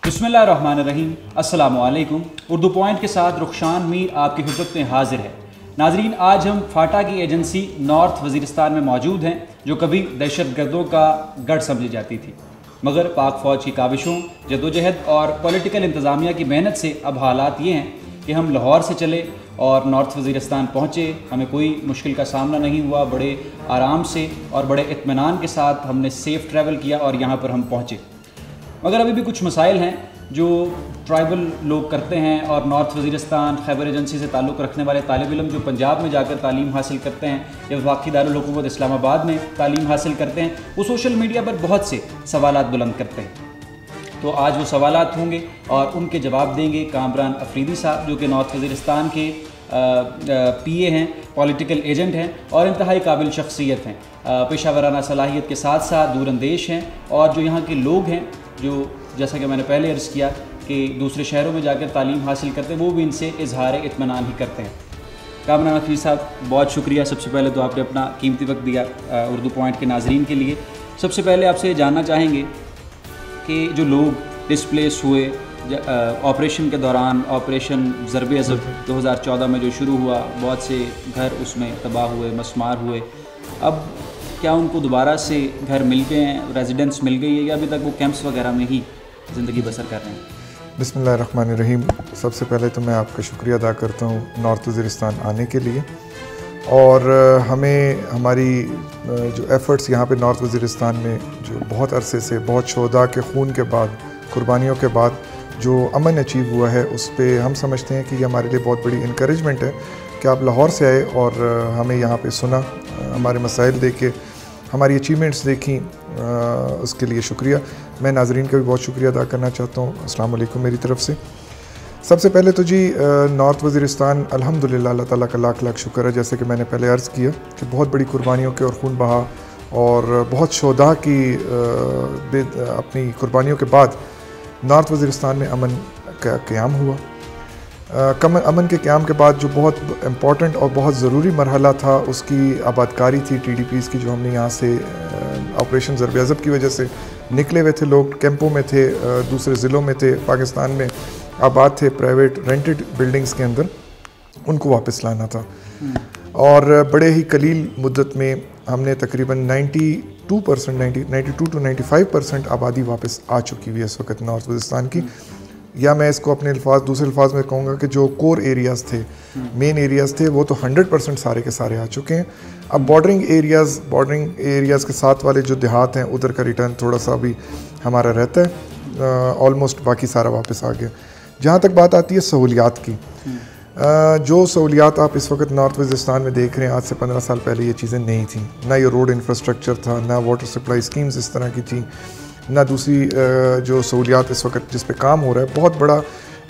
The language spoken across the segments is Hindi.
बिस्मिल्लाहिर्रहमानिर्रहीम, अस्सलामु अलैकुम। उर्दू पॉइंट के साथ रुखशान मीर आपकी खिदमत में हाजिर है। नाजरीन, आज हम फाटा की एजेंसी नॉर्थ वज़ीरिस्तान में मौजूद हैं, जो कभी दहशत गर्दों का गढ़ समझी जाती थी, मगर पाक फ़ौज की काविशों, जदोजहद और पॉलिटिकल इंतज़ामिया की मेहनत से अब हालात ये हैं कि हम लाहौर से चले और नॉर्थ वज़ीरिस्तान पहुँचे। हमें कोई मुश्किल का सामना नहीं हुआ, बड़े आराम से और बड़े इत्मीनान के साथ हमने सेफ़ ट्रैवल किया और यहाँ पर हम पहुँचे। मगर अभी भी कुछ मसाइल हैं जो ट्राइबल लोग करते हैं, और नॉर्थ वज़ीरिस्तान खैबर एजेंसी से ताल्लुक़ रखने वाले तालिब इल्म जो पंजाब में जाकर तालीम हासिल करते हैं या वाक़ई दारुल हुकूमत इस्लामाबाद में तालीम हासिल करते हैं, वो सोशल मीडिया पर बहुत से सवालात बुलंद करते हैं। तो आज वो सवालात होंगे और उनके जवाब देंगे कामरान अफरीदी साहब, जो कि नॉर्थ वज़ीरिस्तान के PA हैं, पॉलिटिकल एजेंट हैं और इंतहाई काबिल शख्सियत हैं। पेशा वराना सलाहियत के साथ साथ दूरअंदेश हैं, और जो यहाँ के लोग हैं, जो जैसा कि मैंने पहले अर्ज़ किया कि दूसरे शहरों में जाकर तालीम हासिल करते हैं, वो भी इनसे इजहार इत्मीनान ही करते हैं। कामरान अफरीदी साहब, बहुत शुक्रिया। सबसे पहले तो आपने अपना कीमती वक्त दिया उर्दू पॉइंट के नाजरीन के लिए। सबसे पहले आपसे जानना चाहेंगे कि जो लोग डिस्प्लेस हुए ऑपरेशन के दौरान, ऑपरेशन ज़रबे अज़ब 2014 में जो शुरू हुआ, बहुत से घर उसमें तबाह हुए, मस्मार हुए, अब क्या उनको दोबारा से घर मिल गए हैं, रेजिडेंस मिल गई है, या अभी तक वो कैंप्स वगैरह में ही ज़िंदगी बसर कर रहे हैं? बिस्मिल्लाहिर्रहमानिर्रहीम। सबसे पहले तो मैं आपका शुक्रिया अदा करता हूँ नॉर्थ वज़ीरिस्तान आने के लिए, और हमें हमारी जो एफ़र्ट्स यहाँ पे नॉर्थ वज़ीरिस्तान में जो बहुत अरसे से, बहुत शोहदा के खून के बाद, कुर्बानियों के बाद जो अमन अचीव हुआ है, उस पर हम समझते हैं कि ये हमारे लिए बहुत बड़ी इनकरेजमेंट है कि आप लाहौर से आए और हमें यहाँ पे सुना, हमारे मसाइल देखे, हमारी अचीवमेंट्स देखी, उसके लिए शुक्रिया। मैं नाज़रीन का भी बहुत शुक्रिया अदा करना चाहता हूँ। अस्सलाम वालेकुम मेरी तरफ़ से। सबसे पहले तो जी नॉर्थ वज़ीरिस्तान अल्हम्दुलिल्लाह अल्लाह ताला का लाख लाख शुक्र है, जैसे कि मैंने पहले अर्ज़ किया कि बहुत बड़ी कुर्बानियों के और खून बहा और बहुत शोधा की अपनी कुर्बानियों के बाद नॉर्थ वज़ीरिस्तान में अमन का क़याम हुआ। अमन के क़याम के बाद जो बहुत इम्पॉर्टेंट और बहुत ज़रूरी मरहला था, उसकी आबादकारी थी TDPs की, जो हमने यहाँ से ऑपरेशन ज़रबे अज़ब की वजह से निकले हुए थे, लोग कैंपों में थे, दूसरे ज़िलों में थे, पाकिस्तान में आबाद थे, प्राइवेट रेंटेड बिल्डिंग्स के अंदर, उनको वापस लाना था। और बड़े ही कलील मुद्दत में हमने तकरीबन 92 to 95% आबादी वापस आ चुकी हुई है इस वक्त नॉर्थ वज़ीरिस्तान की। या मैं इसको अपने दूसरे अल्फाज में कहूँगा कि जो कोर एरियाज़ थे, मेन एरियाज़ थे, वो तो 100% सारे के सारे आ चुके हैं। अब बॉर्डरिंग एरियाज़ के साथ वाले जो देहात हैं, उधर का रिटर्न थोड़ा सा भी हमारा रहता है, ऑलमोस्ट बाकी सारा वापस आ गया। जहाँ तक बात आती है सहूलियात की, जो सहूलियात आप इस वक्त नॉर्थ वज़ीरिस्तान में देख रहे हैं, आज से 15 साल पहले ये चीज़ें नहीं थी। ना ये रोड इंफ्रास्ट्रक्चर था, ना वाटर सप्लाई स्कीम्स इस तरह की थी, ना दूसरी जो सहूलियात इस वक्त जिस पे काम हो रहा है। बहुत बड़ा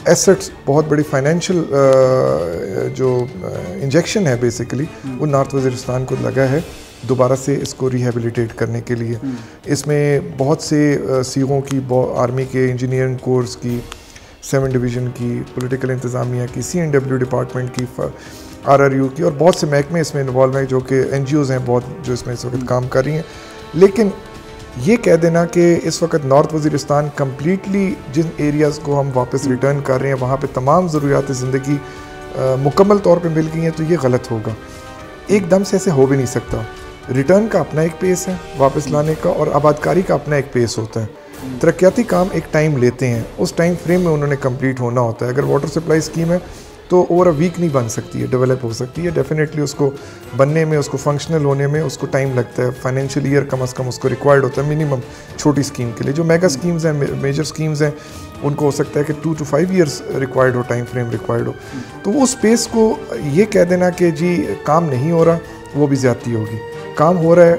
एसेट्स, बहुत बड़ी फाइनेंशियल जो इंजेक्शन है बेसिकली, वो नॉर्थ वज़ीरिस्तान को लगा है दोबारा से इसको रिहेबिलिटेट करने के लिए। इसमें बहुत से सीगों की, आर्मी के इंजीनियरिंग कोर्स की, 7 डिवीज़न की, पॉलिटिकल इंतज़ामिया की, CNW डिपार्टमेंट की, RRU की, और बहुत से महकमे इसमें इन्वॉल्व हैं, जो कि NGOs हैं बहुत, जो इसमें इस वक्त काम कर रही हैं। लेकिन ये कह देना कि इस वक्त नॉर्थ वज़ीरिस्तान कम्प्लीटली जिन एरियाज़ को हम वापस रिटर्न कर रहे हैं, वहाँ पे तमाम ज़रूरियात ज़िंदगी मुकम्मल तौर पे मिल गई हैं, तो ये गलत होगा। एकदम से ऐसे हो भी नहीं सकता। रिटर्न का अपना एक पेस है, वापस लाने का, और आबादकारी का अपना एक पेस होता है। तरक्याती काम एक टाइम लेते हैं, उस टाइम फ्रेम में उन्होंने कंप्लीट होना होता है। अगर वाटर सप्लाई स्कीम है तो ओवर अ वीक नहीं बन सकती है, डेवलप हो सकती है। डेफिनेटली उसको बनने में, उसको फंक्शनल होने में उसको टाइम लगता है। फाइनेंशियल ईयर कम से कम उसको रिक्वायर्ड होता है मिनिमम, छोटी स्कीम के लिए। जो मेगा स्कीम्स हैं, मेजर स्कीम्स हैं, उनको हो सकता है कि 2 to 5 ईयर्स रिक्वायर्ड हो, टाइम फ्रेम रिक्वायर्ड हो। तो वो स्पेस को ये कह देना कि जी काम नहीं हो रहा, वो भी ज़्यादती होगी। काम हो रहा है।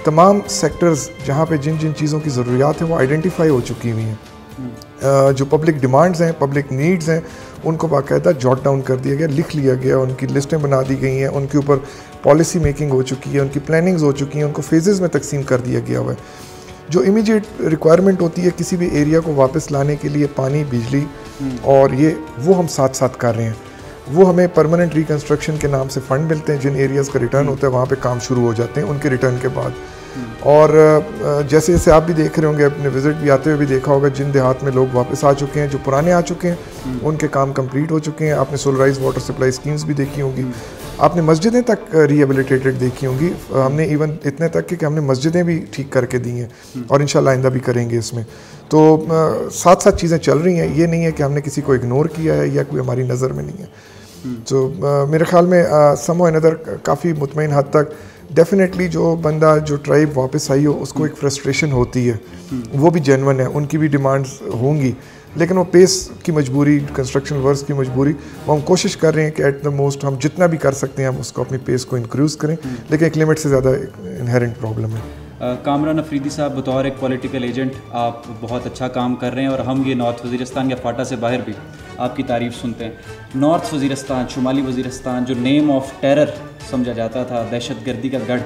तमाम सेक्टर्स जहाँ पे जिन जिन चीज़ों की ज़रूरियात है वो आइडेंटिफाई हो चुकी हुई हैं। जो पब्लिक डिमांड्स हैं, पब्लिक नीड्स हैं, उनको बाकायदा जॉट डाउन कर दिया गया, लिख लिया गया, उनकी लिस्टें बना दी गई हैं, उनके ऊपर पॉलिसी मेकिंग हो चुकी है, उनकी प्लानिंग्स हो चुकी हैं, उनको फेजेस में तकसीम कर दिया गया हुआ है। जो इमीडिएट रिक्वायरमेंट होती है किसी भी एरिया को वापस लाने के लिए, पानी, बिजली, और ये वो हम साथ साथ कर रहे हैं। वो हमें परमानेंट रिकन्स्ट्रक्शन के नाम से फ़ंड मिलते हैं, जिन एरियाज़ का रिटर्न होता है वहाँ पे काम शुरू हो जाते हैं उनके रिटर्न के बाद। और जैसे जैसे आप भी देख रहे होंगे, अपने विज़िट भी आते हुए भी देखा होगा, जिन देहात में लोग वापस आ चुके हैं, जो पुराने आ चुके हैं उनके काम कंप्लीट हो चुके हैं। आपने सोलराइज वाटर सप्लाई स्कीम्स भी देखी होंगी, आपने मस्जिदें तक रिहेबिलिटेटेड देखी होंगी। हमने इवन इतने तक कि हमने मस्जिदें भी ठीक करके दी हैं और इंशाल्लाह आइंदा भी करेंगे इसमें। तो साथ साथ चीज़ें चल रही हैं, ये नहीं है कि हमने किसी को इग्नोर किया है या कोई हमारी नज़र में नहीं है। तो मेरे ख्याल में सम और अनदर काफ़ी मुतमईन हद तक डेफिनेटली जो बंदा जो ट्राइब वापस आई हो उसको एक फ्रस्ट्रेशन होती है, वो भी जेन्युइन है, उनकी भी डिमांड्स होंगी, लेकिन वो पेस की मजबूरी, कंस्ट्रक्शन वर्क्स की मजबूरी, वो हम कोशिश कर रहे हैं कि एट द मोस्ट हम जितना भी कर सकते हैं हम उसको अपनी पेस को इंक्रीज़ करें, लेकिन एक लिमिट से ज़्यादा इनहेरेंट प्रॉब्लम है। कामरान अफरीदी साहब, बतौर एक पॉलिटिकल एजेंट आप बहुत अच्छा काम कर रहे हैं और हम ये नॉर्थ वज़ीरिस्तान या फाटा से बाहर भी आपकी तारीफ़ सुनते हैं। नॉर्थ वज़ीरिस्तान, शुमाली वज़ीरिस्तान, जो नेम ऑफ टेरर समझा जाता था, दहशतगर्दी का गढ़,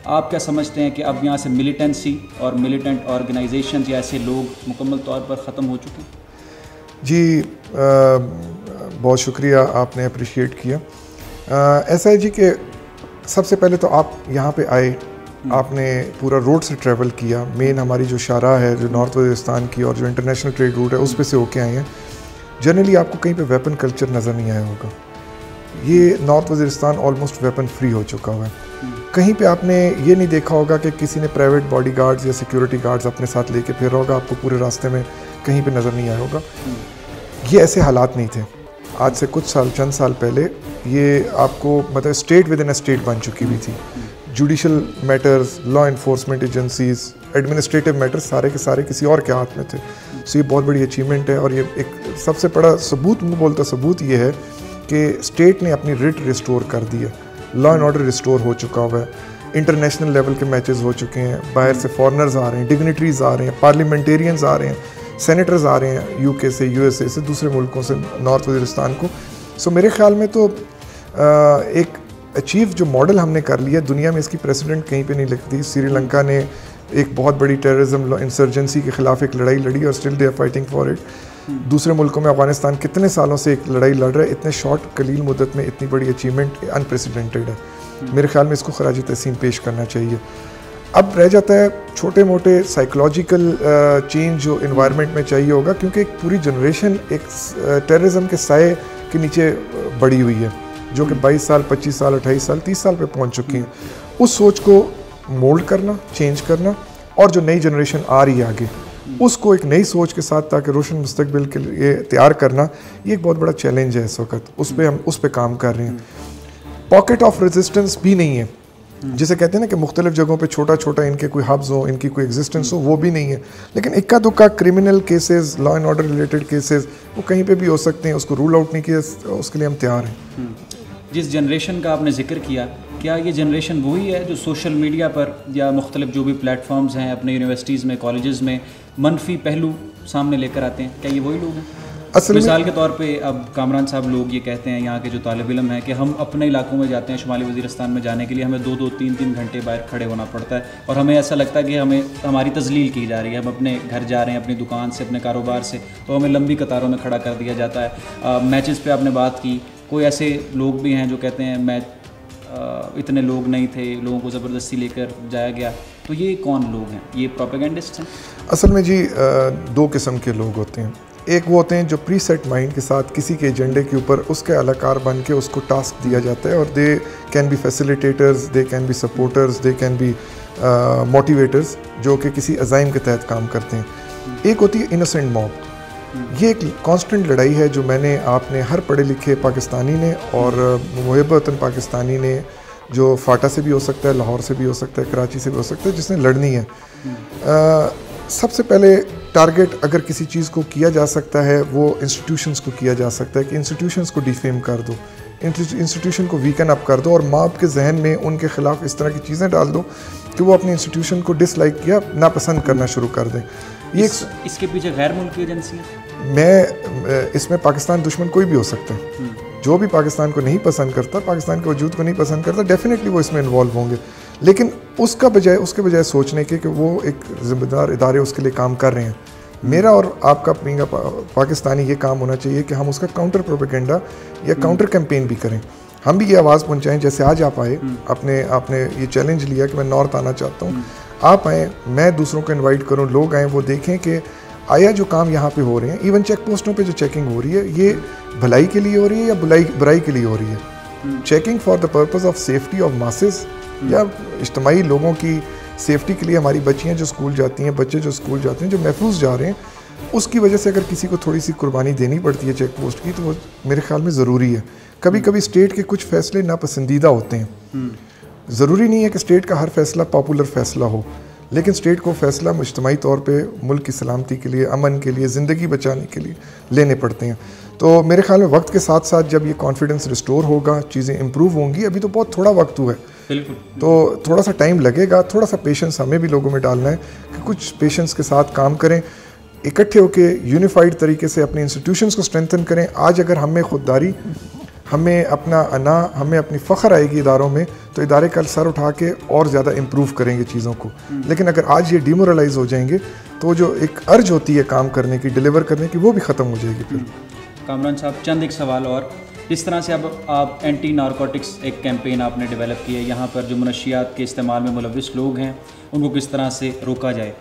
आप क्या समझते हैं कि अब यहाँ से मिलिटेंसी और मिलिटेंट ऑर्गेनाइजेशन या ऐसे लोग मुकम्मल तौर पर ख़त्म हो चुके हैं? जी बहुत शुक्रिया, आपने अप्रिशिएट किया। ऐसा है जी कि सबसे पहले तो आप यहाँ पे आए, आपने पूरा रोड से ट्रैवल किया, मेन हमारी जो शाहराह है जो नॉर्थ वज़ीरिस्तान की और जो इंटरनेशनल ट्रेड रूट है उस पे से होके आए हैं। जनरली आपको कहीं पे वेपन कल्चर नज़र नहीं आया होगा। ये north Waziristan almost weapon free हो चुका हुआ है। कहीं पे आपने ये नहीं देखा होगा कि किसी ने प्राइवेट बॉडीगार्ड्स या सिक्योरिटी गार्ड्स अपने साथ लेके फिर होगा, आपको पूरे रास्ते में कहीं पे नज़र नहीं आया होगा। ये ऐसे हालात नहीं थे। आज से कुछ साल, चंद साल पहले ये आपको मतलब state with in a state बन चुकी हुई थी। Judicial matters, law enforcement agencies, administrative matters सारे के सारे किसी और के हाथ में थे। सो ये बहुत बड़ी अचीवमेंट है और ये एक सबसे बड़ा सबूत, मैं बोलता सबूत ये है कि स्टेट ने अपनी रिट रिस्टोर कर दी है, लॉ एंड ऑर्डर रिस्टोर हो चुका हुआ है, इंटरनेशनल लेवल के मैचेस हो चुके हैं, बाहर से फॉरनर्स आ रहे हैं, डिग्निटरीज आ रहे हैं, पार्लियामेंटेरियंस आ रहे हैं, सेनेटर्स आ रहे हैं यूके से, यूएसए से, दूसरे मुल्कों से नॉर्थ वज़ीरिस्तान को। सो मेरे ख्याल में तो एक अचीव जो मॉडल हमने कर लिया, दुनिया में इसकी प्रेसिडेंट कहीं पे नहीं लगती। श्रीलंका ने एक बहुत बड़ी टेररिज्म इंसर्जेंसी के ख़िलाफ़ एक लड़ाई लड़ी और still they are fighting for it. दूसरे मुल्कों में अफगानिस्तान कितने सालों से एक लड़ाई लड़ रहा है, इतने शॉर्ट कलील मुद्दत में इतनी बड़ी अचीवमेंट अनप्रेसिडेंटेड है। मेरे ख्याल में इसको खराज तहसीन पेश करना चाहिए। अब रह जाता है छोटे मोटे साइकोलॉजिकल चेंज जो इन्वायरमेंट में चाहिए होगा, क्योंकि एक पूरी जनरेशन एक टेररिज्म के साए के नीचे बड़ी हुई है, जो कि 22 साल, 25 साल, 28 साल, 30 साल पे पहुंच चुकी हैं। उस सोच को मोल्ड करना, चेंज करना, और जो नई जनरेशन आ रही है आगे उसको एक नई सोच के साथ ताकि रोशन मुस्तकबिल के लिए तैयार करना, ये एक बहुत बड़ा चैलेंज है इस वक्त। हम उस पर काम कर रहे हैं। पॉकेट ऑफ रेजिस्टेंस भी नहीं है, जिसे कहते हैं ना कि मुख्तलिफ जगहों पे छोटा छोटा इनके कोई हब्स हो, इनकी कोई एग्जिस्टेंस हो, वो भी नहीं है। लेकिन इक्का दुक्का criminal cases, law and order related cases, वो कहीं पे भी हो सकते हैं, उसको रूल आउट नहीं किया, उसके लिए हम तैयार हैं। जिस जनरेशन का आपने जिक्र किया, क्या ये जनरेशन वही है जो सोशल मीडिया पर या मुख्तलिफ जो भी प्लेटफॉर्म्स हैं अपने यूनिवर्सिटीज़ में, कॉलेजेस में मनफी पहलू सामने लेकर आते हैं? क्या ये वही लोग हैं? मिसाल के तौर पे अब कामरान साहब लोग ये कहते हैं, यहाँ के जो तालिब इल्म हैं, कि हम अपने इलाकों में जाते हैं, शुमाली वज़ीरिस्तान में जाने के लिए हमें 2-2, 3-3 घंटे बाहर खड़े होना पड़ता है और हमें ऐसा लगता है कि हमारी तजलील की जा रही है। हम अपने घर जा रहे हैं, अपनी दुकान से, अपने कारोबार से, तो हमें लंबी कतारों में खड़ा कर दिया जाता है। मैचेस पे आपने बात की, कोई ऐसे लोग भी हैं जो कहते हैं मैच इतने लोग नहीं थे, लोगों को ज़बरदस्ती लेकर जाया गया। तो ये कौन लोग हैं? ये प्रोपेगेंडिस्ट हैं? असल में जी 2 किस्म के लोग होते हैं। एक वो होते हैं जो प्री सेट माइंड के साथ किसी के एजेंडे के ऊपर उसके अलाकार बन के उसको टास्क दिया जाता है, और they can be facilitators, they can be supporters, they can be motivators, जो कि किसी अज़ाइम के तहत काम करते हैं। एक होती है इनोसेंट मॉब। ये एक कांस्टेंट लड़ाई है जो आपने हर पढ़े लिखे पाकिस्तानी ने और मुहिब वतन पाकिस्तानी ने, जो फाटा से भी हो सकता है, लाहौर से भी हो सकता है, कराची से भी हो सकता है, जिसने लड़नी है। सबसे पहले टारगेट अगर किसी चीज़ को किया जा सकता है, वो इंस्टीट्यूशंस को किया जा सकता है कि इंस्टीट्यूशंस को डिफेम कर दो, इंस्टीट्यूशन को वीकन अप कर दो और मॉब के जहन में उनके ख़िलाफ़ इस तरह की चीज़ें डाल दो कि वो अपनी इंस्टीट्यूशन को डिसलाइक या नापसंद करना शुरू कर दें। इसके पीछे गैर मुल्की एजेंसी है? इसमें पाकिस्तान दुश्मन कोई भी हो सकता है। जो भी पाकिस्तान को नहीं पसंद करता, पाकिस्तान के वजूद को नहीं पसंद करता, डेफिनेटली वो इसमें इन्वॉल्व होंगे। लेकिन उसके बजाय सोचने के कि वो एक ज़िम्मेदार इदारे उसके लिए काम कर रहे हैं, मेरा और आपका पाकिस्तानी ये काम होना चाहिए कि हम उसका काउंटर प्रोपेगेंडा या काउंटर कैंपेन भी करें। हम भी ये आवाज़ पहुंचाएं, जैसे आज आप आए, आपने ये चैलेंज लिया कि मैं नॉर्थ आना चाहता हूँ। आप आएँ, मैं दूसरों को इनवाइट करूँ, लोग आएँ, वो देखें कि आया जो काम यहाँ पे हो रहे हैं, इवन चेक पोस्टों पे जो चेकिंग हो रही है, ये भलाई के लिए हो रही है या बुराई के लिए हो रही है। Checking for the purpose of safety of masses या इज्तिमाई लोगों की सेफ्टी के लिए, हमारी बच्चियाँ जो स्कूल जाती हैं, बच्चे जो स्कूल जाते हैं, जो महफूज जा रहे हैं, उसकी वजह से अगर किसी को थोड़ी सी कुर्बानी देनी पड़ती है चेक पोस्ट की, तो वो मेरे ख्याल में ज़रूरी है। कभी कभी स्टेट के कुछ फैसले नापसंदीदा होते हैं, ज़रूरी नहीं है कि स्टेट का हर फैसला पॉपुलर फैसला हो, लेकिन स्टेट को फैसला मुज्तमाई तौर पे मुल्क की सलामती के लिए, अमन के लिए, ज़िंदगी बचाने के लिए लेने पड़ते हैं। तो मेरे ख्याल में वक्त के साथ साथ जब ये कॉन्फिडेंस रिस्टोर होगा, चीज़ें इंप्रूव होंगी, अभी तो बहुत थोड़ा वक्त हुआ है, बिल्कुल, तो थोड़ा सा टाइम लगेगा, थोड़ा सा पेशेंस हमें भी लोगों में डालना है कि कुछ पेशेंस के साथ काम करें, इकट्ठे होकर यूनिफाइड तरीके से अपने इंस्टीट्यूशंस को स्ट्रेंथन करें। आज अगर हमें खुददारी, हमें अपना अना, हमें अपनी फ़ख्र आएगी इदारों में, तो इदारे कल सर उठा के और ज़्यादा इम्प्रूव करेंगे चीज़ों को। लेकिन अगर आज ये डिमोरलाइज हो जाएंगे तो जो एक अर्ज होती है काम करने की, डिलीवर करने की, वो भी ख़त्म हो जाएगी। फिर कामरान साहब, चंद एक सवाल और, जिस तरह से अब आप एंटी नारकोटिक्स एक कैंपेन आपने डेवलप किया है, यहाँ पर जो मनशियात के इस्तेमाल में मुलविस लोग हैं उनको किस तरह से रोका जाए,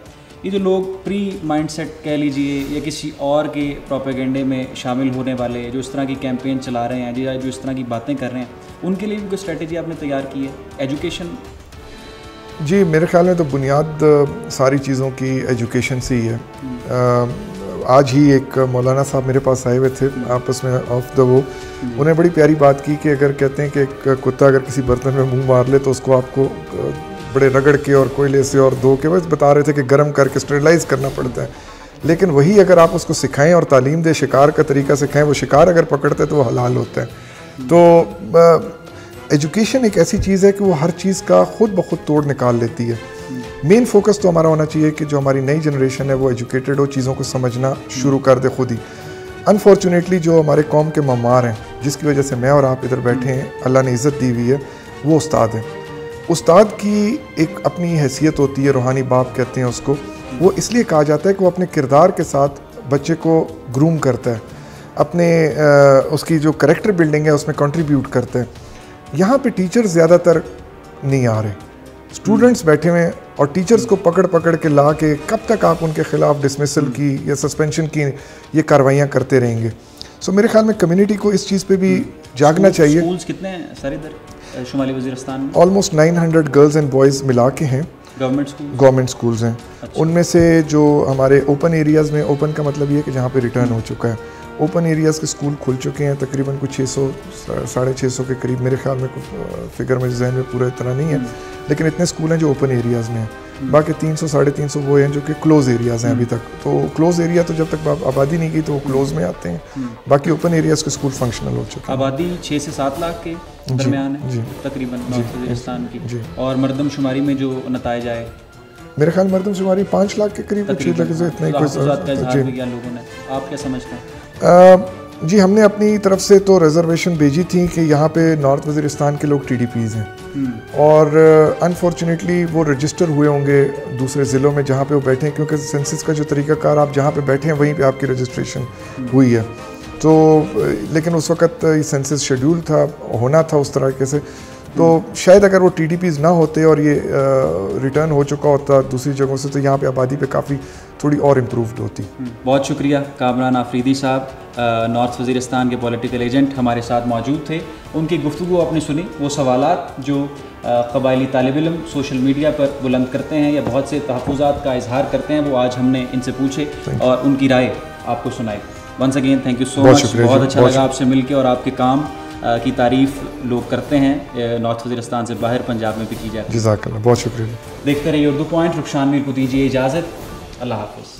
ये जो लोग प्री माइंडसेट कह लीजिए या किसी और के प्रोपेगेंडे में शामिल होने वाले जो इस तरह की कैंपेन चला रहे हैं, जो इस तरह की बातें कर रहे हैं, उनके लिए भी कोई स्ट्रेटेजी आपने तैयार की है? एजुकेशन? जी, मेरे ख्याल में तो बुनियाद सारी चीज़ों की एजुकेशन से ही है। आज ही एक मौलाना साहब मेरे पास आए हुए थे आपस में ऑफ द वो, उन्हें बड़ी प्यारी बात की कि अगर कहते हैं कि एक कुत्ता अगर किसी बर्तन में मुंह मार ले तो उसको आपको बड़े रगड़ के और कोयले से और धो के, बस बता रहे थे कि गर्म करके स्टेरिलाइज करना पड़ता है। लेकिन वही अगर आप उसको सिखाएं और तालीम दें, शिकार का तरीका सिखाएं, वो शिकार अगर पकड़ते हैं तो वो हलाल होता है। तो एजुकेशन एक ऐसी चीज़ है कि वो हर चीज़ का खुद ब खुद तोड़ निकाल लेती है। मेन फोकस तो हमारा होना चाहिए कि जो हमारी नई जनरेशन है वो एजुकेटेड हो, चीज़ों को समझना शुरू कर दे खुद ही। अनफॉर्चुनेटली जो हमारे कौम के ममार हैं, जिसकी वजह से मैं और आप इधर बैठे हैं, अल्लाह ने इज़्ज़त दी हुई है, वो उस्ताद हैं। उस्ताद की एक अपनी हैसियत होती है, रूहानी बाप कहते हैं उसको। वो इसलिए कहा जाता है कि वो अपने किरदार के साथ बच्चे को ग्रूम करता है, अपने उसकी जो करेक्टर बिल्डिंग है उसमें कंट्रीब्यूट करता है। यहाँ पे टीचर्स ज़्यादातर नहीं आ रहे, स्टूडेंट्स बैठे हुए हैं और टीचर्स को पकड़ पकड़ के ला के कब तक आप उनके खिलाफ डिसमिसल की या सस्पेंशन की ये कार्रवाइयाँ करते रहेंगे। सो मेरे ख्याल में कम्युनिटी को इस चीज़ पे भी जागना चाहिए। स्कूल्स कितने हैं सर इधर शुमाली वज़ीरिस्तान में? ऑलमोस्ट 900 गर्ल्स एंड बॉयज़ मिला के हैं। गवर्नमेंट स्कूल्स हैं। अच्छा। उनमें से जो हमारे ओपन एरियाज़ में, ओपन का मतलब ये है कि जहाँ पे रिटर्न हो चुका है, ओपन एरियाज़ के स्कूल खुल चुके हैं तकरीबन कुछ 600 650 के करीब, मेरे ख्याल में फिगर में जहन में पूरा इतना नहीं है, लेकिन इतने स्कूल हैं जो ओपन एरियाज़ में हैं। बाकी 300 350 वो हैं जो कि क्लोज़ एरियाज़ हैं अभी तक। तो क्लोज़ एरिया तो जब तक आबादी नहीं की तो वो क्लोज़ में आते हैं, बाकी ओपन एरियाज़ के स्कूल फंक्शनल हो चुके हैं। आबादी 6 से 7 लाख के दरमियान है तकरीबन नॉर्थ वज़ीरिस्तान की। और मरदमशुमारी में जो नताइज आए, मेरे ख्याल मरदमशुमारी 5 लाख के करीब, 6 लाख से इतना ही लोगों ने। आप क्या समझते हैं? जी, हमने अपनी तरफ से तो रिजर्वेशन भेजी थी कि यहाँ पे नॉर्थ वज़ीरिस्तान के लोग TDPs हैं और अनफॉर्चुनेटली वो रजिस्टर हुए होंगे दूसरे ज़िलों में जहाँ पे वो बैठे हैं, क्योंकि सेंसस का जो तरीक़ाकार आप जहाँ पे बैठे हैं वहीं पे आपकी रजिस्ट्रेशन हुई है। तो लेकिन उस वक़्त ये सेंसस शेड्यूल था, होना था उस तरीके से, तो शायद अगर वो TDPs ना होते और ये रिटर्न हो चुका होता दूसरी जगहों से, तो यहाँ पे आबादी पे काफ़ी थोड़ी और इम्प्रूव्ड होती। बहुत शुक्रिया कामरान आफरीदी साहब, नॉर्थ वज़ीरिस्तान के पॉलिटिकल एजेंट हमारे साथ मौजूद थे। उनकी गुफ्तगू आपने सुनी, वो सवालात जो क़बायली तालिब इल्म सोशल मीडिया पर बुलंद करते हैं या बहुत से तहफ़्फ़ुज़ात का इज़हार करते हैं, वो आज हमने इनसे पूछे और उनकी राय आपको सुनाई। Once again thank you so much. बहुत अच्छा लगा आपसे मिलके और आपके काम की तारीफ़ लोग करते हैं नॉर्थ वज़ीरिस्तान से बाहर, पंजाब में भी की जाती है। जज़ाकल्लाह, बहुत शुक्रिया। देखते रहिए उर्दू पॉइंट। रुखसान मीर को दीजिए इजाज़त। अल्लाह हाफ़िज़।